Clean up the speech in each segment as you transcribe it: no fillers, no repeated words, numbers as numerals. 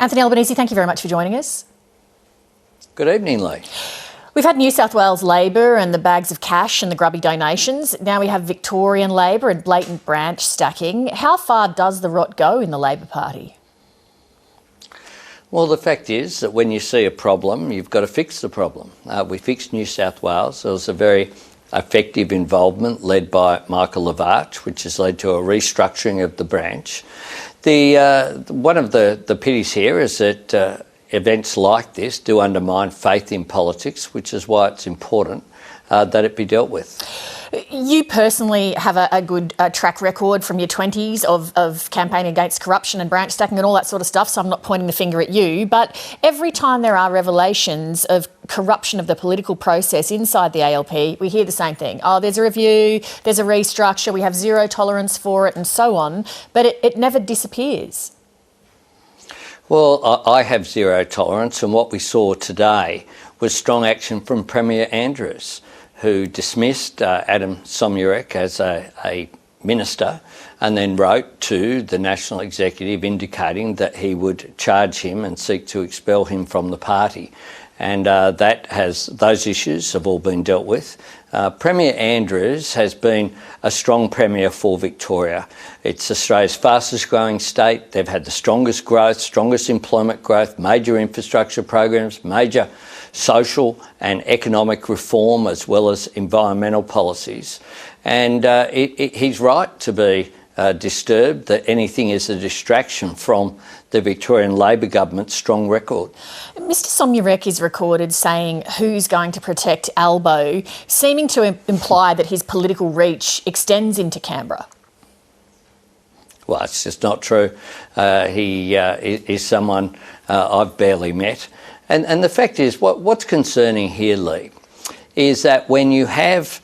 Anthony Albanese, thank you very much for joining us. Good evening, Leigh. We've had New South Wales Labor and the bags of cash and the grubby donations. Now we have Victorian Labor and blatant branch stacking. How far does the rot go in the Labor Party? Well, the fact is that when you see a problem, you've got to fix the problem. We fixed New South Wales. There was a very effective involvement led by Michael Lavarch, which has led to a restructuring of the branch. One of the pities here is that events like this do undermine faith in politics, which is why it's important that it be dealt with. You personally have a good track record from your 20s of campaigning against corruption and branch stacking and all that sort of stuff, so I'm not pointing the finger at you, but every time there are revelations of corruption of the political process inside the ALP, we hear the same thing. Oh, there's a review, there's a restructure, we have zero tolerance for it and so on, but it never disappears. Well, I have zero tolerance, and what we saw today was strong action from Premier Andrews, who dismissed Adem Somyurek as a minister and then wrote to the National Executive indicating that he would charge him and seek to expel him from the party. And those issues have all been dealt with. Premier Andrews has been a strong premier for Victoria. It's Australia's fastest growing state. They've had the strongest growth, strongest employment growth, major infrastructure programs, major social and economic reform, as well as environmental policies. And he's right to be disturbed that anything is a distraction from the Victorian Labor government's strong record. Mr Somyurek is recorded saying who's going to protect Albo, seeming to imply that his political reach extends into Canberra. Well, it's just not true. He is someone I've barely met. And the fact is, what's concerning here, Leigh, is that when you have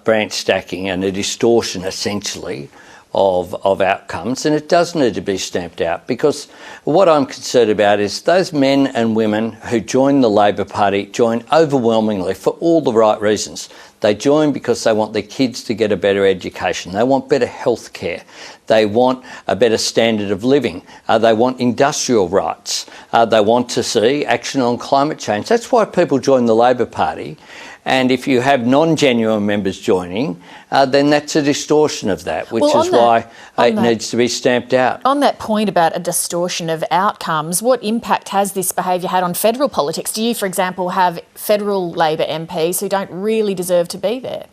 branch stacking and a distortion, essentially, of outcomes, and it does need to be stamped out, because what I'm concerned about is those men and women who join the Labor Party join overwhelmingly for all the right reasons. They join because they want their kids to get a better education. They want better health care. They want a better standard of living. They want industrial rights. They want to see action on climate change. That's why people join the Labor Party. And if you have non-genuine members joining, then that's a distortion of that, which is why it needs to be stamped out. On that point about a distortion of outcomes, what impact has this behaviour had on federal politics? Do you, for example, have federal Labor MPs who don't really deserve to be there?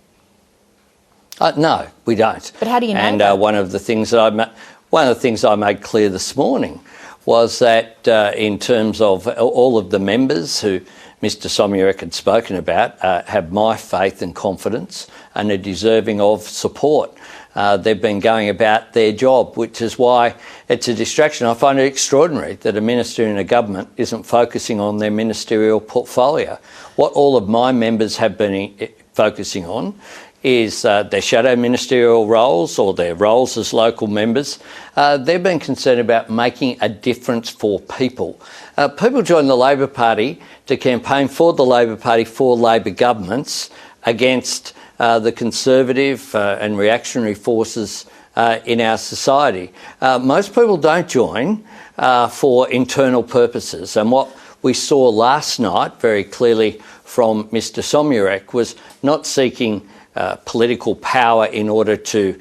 No, we don't. But how do you know that? And one of the things I made clear this morning was that in terms of all of the members who Mr Somyurek had spoken about have my faith and confidence and are deserving of support. They've been going about their job, which is why it's a distraction. I find it extraordinary that a minister in a government isn't focusing on their ministerial portfolio. What all of my members have been focusing on is their shadow ministerial roles or their roles as local members. They've been concerned about making a difference for people. People join the Labor Party to campaign for the Labor Party for Labor governments against the conservative and reactionary forces in our society. Most people don't join for internal purposes, and what we saw last night very clearly from Mr Somyurek was not seeking political power in order to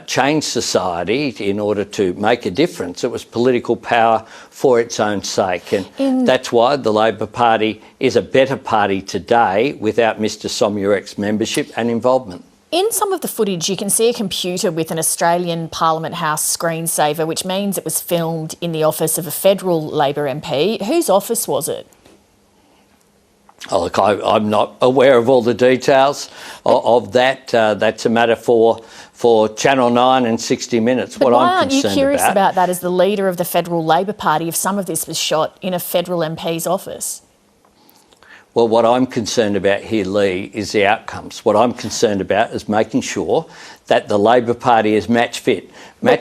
change society, in order to make a difference. It was political power for its own sake. And that's why the Labor Party is a better party today without Mr Somyurek's membership and involvement. In some of the footage, you can see a computer with an Australian Parliament House screensaver, which means it was filmed in the office of a federal Labor MP. Whose office was it? Oh, look, I'm not aware of all the details of that. That's a matter for Channel 9 and 60 Minutes. But why aren't you curious about that as the leader of the Federal Labor Party if some of this was shot in a federal MP's office? Well, what I'm concerned about here, Leigh, is the outcomes. What I'm concerned about is making sure that the Labor Party is match fit.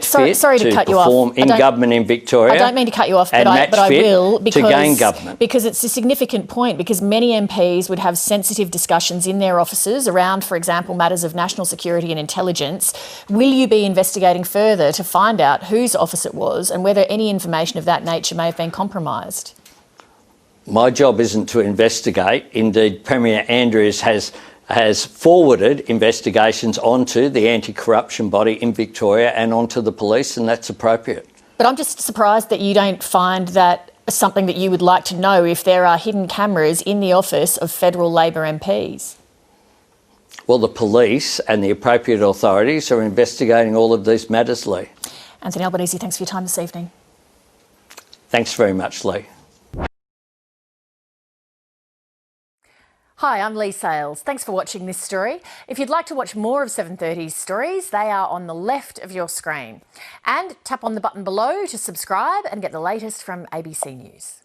Sorry to cut you off. Perform in government in Victoria. I don't mean to cut you off, but I will, to gain government. Because it's a significant point, because many MPs would have sensitive discussions in their offices around, for example, matters of national security and intelligence. Will you be investigating further to find out whose office it was and whether any information of that nature may have been compromised? My job isn't to investigate. Indeed, Premier Andrews has forwarded investigations onto the anti-corruption body in Victoria and onto the police, and that's appropriate. But I'm just surprised that you don't find that something that you would like to know if there are hidden cameras in the office of federal Labor MPs. Well, the police and the appropriate authorities are investigating all of these matters, Leigh. Anthony Albanese, thanks for your time this evening. Thanks very much, Leigh. Hi, I'm Leigh Sales. Thanks for watching this story. If you'd like to watch more of 730's stories, they are on the left of your screen. And tap on the button below to subscribe and get the latest from ABC News.